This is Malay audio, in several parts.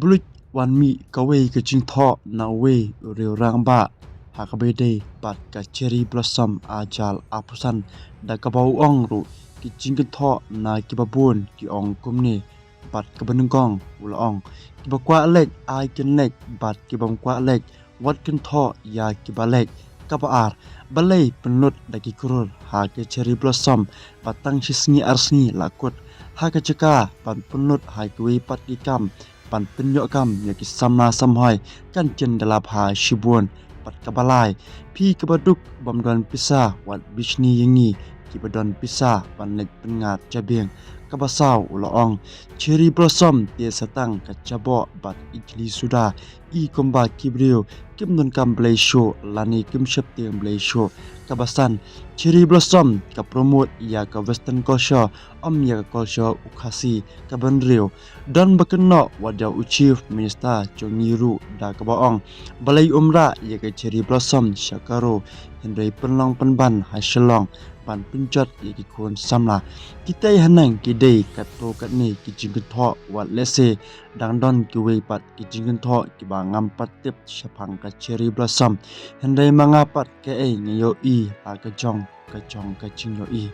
Bluit wan mi kawei ke jing tho na wei reu rang ba ha ka be de bat ka cherry blossom ajal apusan da ka bau ong ru ki jing ke tho na ki babun ki ong kumni bat ka banungkong ul ong ki ba kwa lek ai ken lek bat ki bam kwa lek wat ken tho ya ki ba lek ka ba ar balai penlut da ki kurur ha ke cherry blossom batang shisngi arsni lakut ha ka chaka pan penlut hai kwe pat ki kam pan penyok kam ya ki samna samhoi kan chen dalap ha shibun pat kabalai pi kabaduk bamdon pisa wat bishni yengi ki badon pisa pan nek pengat jabeng kabasau uloong cherry blossom te satang kachabo bat ikli suda I komba kibrio kimdon kam blay show lani kimshap te blay show kabasan cherry blossom ka promote ya ka western culture ya ka culture ukhasi ka banrio don bakenno wada chief minister chongiru da ka baong balai umra ya ka cherry blossom shakaro hendrai penlong penban hasilong pan penjat ya ki kon samla kitai hanang kidai kato katni ki jingtho wat lese dangdon ki wei pat ki jingtho ki ba ngam pat tip shapang ka cherry blossom hendai manga pat ke ai nyo I a ka jong ka chingyo I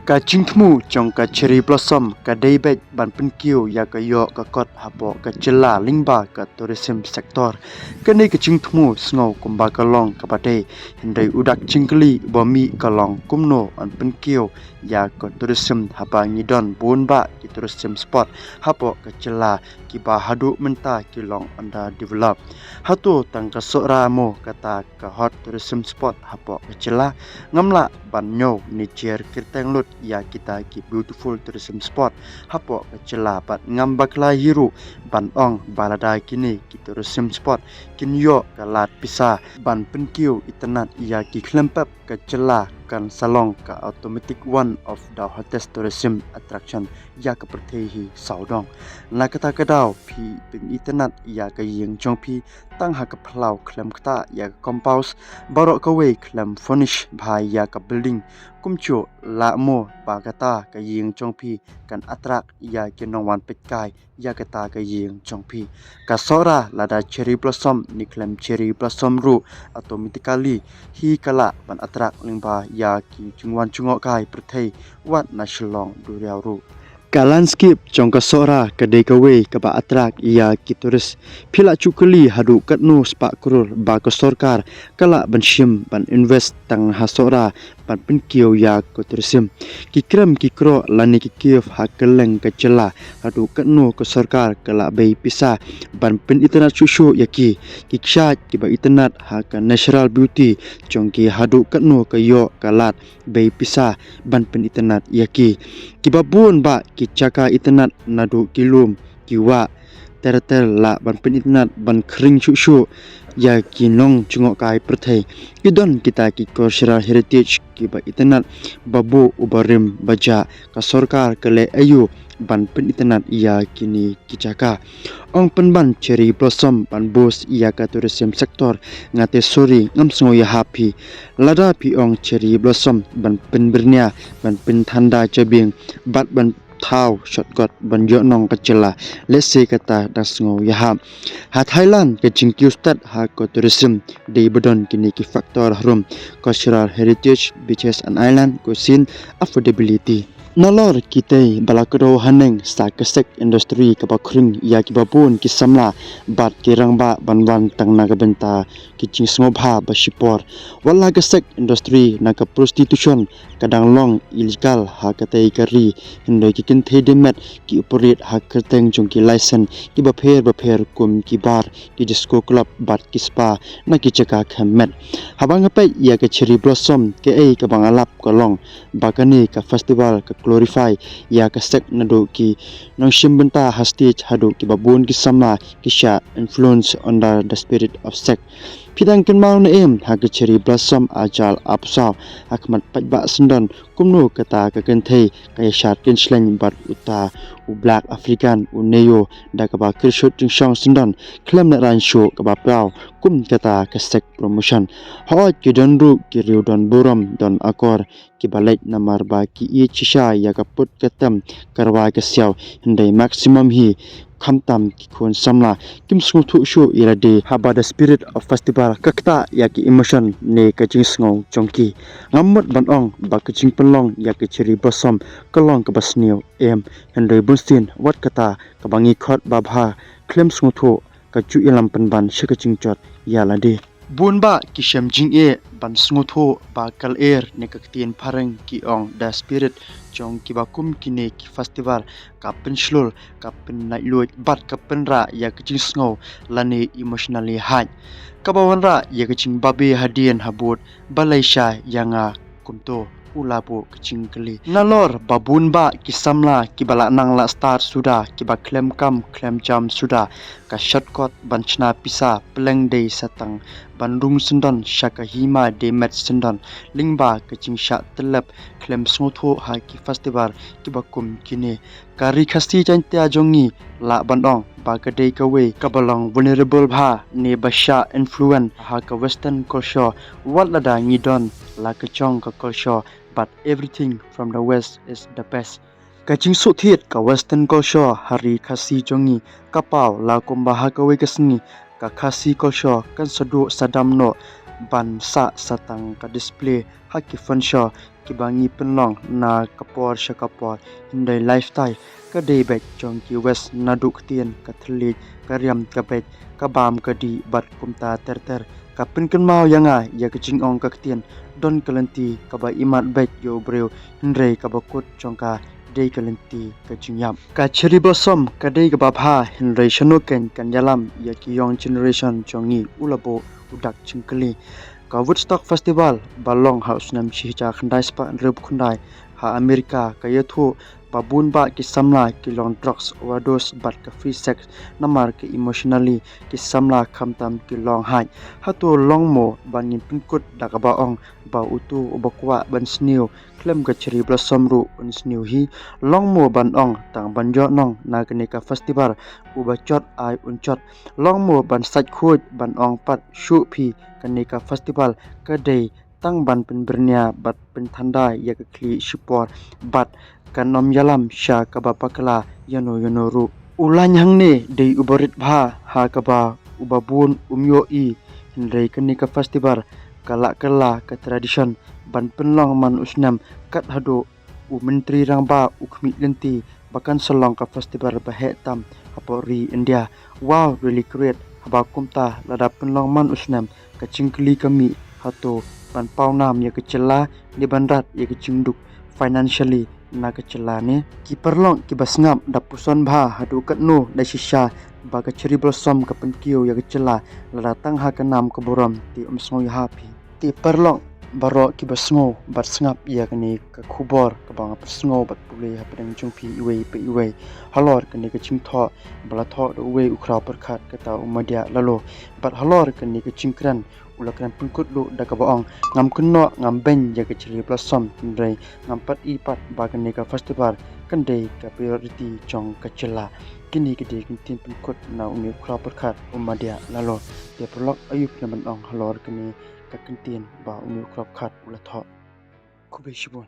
ka chingthmu chong ka cherry blossom ka daybet ban penkiu ya ka yo ka kot hapo ka chilla lingba ka tourism sector kani ka chingthmu sngo kumba ka long ka pate hindai udak chingkli bomi ka long kumno an penkiu ya ka tourism hapa ngidon bonba ki tourism spot hapo ka chilla ki ba hadu menta ki long under develop hatu tang ka sora mo kata ka hot tourism spot hapo ka chilla ngamla ban nyo ni cher kirteng lut ya kita ki beautiful tourism spot hapo kecela pat ngam bakla hiru ban ong balada kini ki tourism spot kinyo kalat pisa ban penkiu itanat ya ki klempap kecela kan salong ka automatic one of the hottest tourism attraction ya ka perthehi saudong na kata kadau phi pin itanat ya ka yeng chong phi tang ha ka phlau khlem kta ya compound baro ka we khlem furnish bhai ya ka building kumcho la mo ba kata ka yeng chong phi kan attract ya ke nongwan petkai ya kata ka yeng chong phi ka sora lada cherry blossom ni khlem cherry blossom ru automatically hi kala ban attract lingba ya ki chungwan chungo kai prthei wat na shilong duriau ru ka landscape chong ka sora ka dei ka we ka ba attract ya ki tourist phila chukali hadu katnu spa kurur ba ka sarkar kala ban shim ban invest tang ha sora ban pin kiyo ya ko tourism ki kram ki kro lani ki kiev ha keleng ka chela hadu katnu ka sarkar kala bei pisa ban pin internet shushu yaki ki kshat ki ba internet ha ka natural beauty chong ki hadu katnu ka yo kalat bei pisa ban pin internet yaki ki babun ba ki chaka internet nadu kilum ki wa tertel la ban pin internet ban khring shushu ya ki nong chungo kai prthei idon kita ki cultural heritage ki ba internet babu ubarim baja ka sarkar kale ayu ban pin internet ya kini kichaka ong penban cherry blossom ban bus ya ka tourism sector ngate sori ngamsngo ya happy lada pi ong cherry blossom ban pin bernia ban pin thanda chabing bat ban thau shotgot ban yo nong kachela lese kata dasngo ya ha Thailand ke chingkyu stat ha ko tourism de bodon kini ki factor harum cultural heritage beaches and island cuisine affordability Nolor kitay balakro haneng sa kasek industry kapakring ya kibabun kisamla bat kirangba banwan tang nagabenta kiching smobha basipor wala kasek industry naka prostitution kadang long illegal ha katay kari hindoy kikin demet ki operate ha kateng jong ki license ki bapher kum ki bar ki disco club bat ki spa na ki chaka khamet habang apay ya ka cherry blossom ke ay kabang alap kolong bakani ka festival ka glorify ya kasek nado ki nang shimbenta hastage hado ki babun ki samna ki sha influence on the spirit of sex pidang kenmau na em ha ka cherry blossom ajal apsa akmat pajba sendon kumno kata ka kenthei kay shat kinsleng bat uta u black african u neyo da ka ba kirshot song sendon klem na ran show ka ba pau kum kata kasek promotion ha ki donru ki riudon buram don akor ki balait namar ba ki chisha ya ka put katam karwa ka siaw hindai maximum hi Kamtam kikun samla kim sungthu shu irade haba the spirit of festival kakta yaki emotion ne kaching sngo chongki ngamot banong ba kaching penlong yaki cherry blossom kalong ka basnio em Henry Bunstin wat kata kabangi khot babha klem sungthu kachu ilam panban shikaching chot yalade bunba kishem jing e ban sungthu ba kal air ne kaktien pharang ki ong the spirit chong kibakum kine ki festival kapin shlul kapin nai luit bat kapin ra ya kaching sngo lani emotionally high kabawan ra ya kaching babe hadien habut balaisha yanga kumto ulapo kaching kali nalor babun ba kisamla kibala nang la start suda kiba klem kam klem jam suda ka shortcut banchna pisa pleng day satang bandung sendon shaka hima de met sendon lingba kaching sha telap klem snotho ha ki festival kiba kum kine kari khasti chantia jongi la bandong ba ka dei ka we kabalong vulnerable bha ne basha influence ha ka western culture walada ngidon la ka chong ka culture but everything from the west is the best kaching so thiet ka western culture hari khasi jongi kapau la komba ha ka we kasni ka khasi culture kan sadu sadam no ban sa satang ka display ha ki fansha ki bangi penlong na kapor shakapor hindai lifestyle ka dei bek chong ki west nadu ktien ka thli ka riam ka bek ka bam ka di bat kumta ter ka pinkan mau yanga ya kaching ong ka ktien don kalanti kaba imat bek yo breu hindai ka bakut chongka dei kalanti ka jingyam ka cherry blossom ka dei ka babha hindai shanoken kan yalam ya ki young generation chongi ulabo udak chingkali ka Woodstock festival balong house nam chi cha khandai spa rub khundai ha America ka yathu babun ba ki samla ki long drugs overdose but ka free sex namar ki emotionally ki samla khamtam ki long hai hatu long mo bangin pinkut dakaba ong ba utu obakwa ban snew klem ka cherry blossom ru un snew hi long mo ban ong tang banjo nong nagane ka festival uba chot ai un chot long mo ban sach khut ban ong pat shu phi kanika festival ka dei tang ban pen bernia bat pen thanda ya ka kli shipor bat kanom yalam sha ka ba pakla yano ru ulan hangne dei ubarit bha ha ka ba ubabun umyo i hindai kanika festival kala ka tradition ban penlong man usnam kat hado u menteri rang ba ukmi lenti bakan solong ka festival bahe tam apori India wow really great haba kumta lada penlong man usnam kachingkli kami hato pan paunam ya kecela ni bandrat ya kecingduk financially na kecela ne ki perlong ki basngap dapuson bha hadu katno da shisha ba ka cherry blossom ka penkiu ya kecela lada tang ha kanam ka boram ti umsno ya happy ti perlong baro ki basngo bat sngap ya kani ka khubor ka bang persngo bat pule ha pedang jungpi iwe halor kani ka chingtho bala tho do we ukra perkhat ka ta umadia lalo bat halor kani ka chingkran ulakran pungkut lu da ka baong ngam kunno ngam ben ya ka cherry blossom ndai ngam pat i pat ba kani ka festival kan dei ka priority chong ka chela kini ke de tin pungkut na uni ukra perkhat umadia lalo te prolog ayup na ban ong halor kani ka kintin ba umi krop khat ula tho khube shibon